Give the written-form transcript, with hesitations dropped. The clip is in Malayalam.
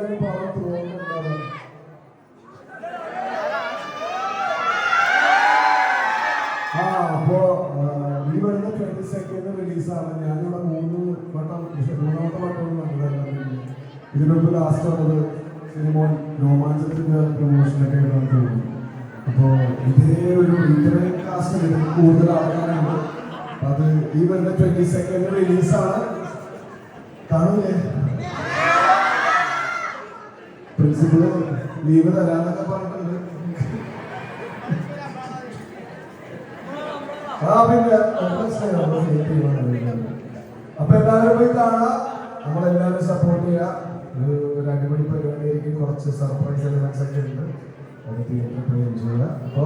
എല്ലാവരും പാടാൻ തോന്നുന്നുണ്ടാവും. അപ്പോ ഈ വരുന്ന 22nd റിലീസാണ്. ഞാനിവിടെ മൂന്നാമത്തെ വട്ടം കണ്ടതല്ല. ഇതിനൊക്കെ ലാസ്റ്റ് വന്നത് സിനിമ രോമാഞ്ചത്തിന്റെ പ്രൊമോഷനൊക്കെ ആയിട്ടാണ് തോന്നുന്നു. അപ്പോൾ ഇത്രയും കാസ്റ്റ് കൂടുതൽ ആൾക്കാരുണ്ട്. അത് ഈ വരുന്ന 22nd റിലീസാണ്. കാണൂലേ? പ്രിൻസിപ്പള് ലീവ് തരാന്നൊക്കെ പറഞ്ഞിട്ടുണ്ട്. പിന്നെ അപ്പൊ എല്ലാവരും പോയി കാണാം. നമ്മളെല്ലാവരും സപ്പോർട്ട് ചെയ്യാം. ഒരു അടിപൊളി പരിപാടിയായിരിക്കും. കുറച്ച് സർപ്രൈസ് എലമെന്റ്സ് ഒക്കെ ഉണ്ട്. അത് തിയേറ്ററിൽ പോയി എൻജോയ് ചെയ്യാം. അപ്പൊ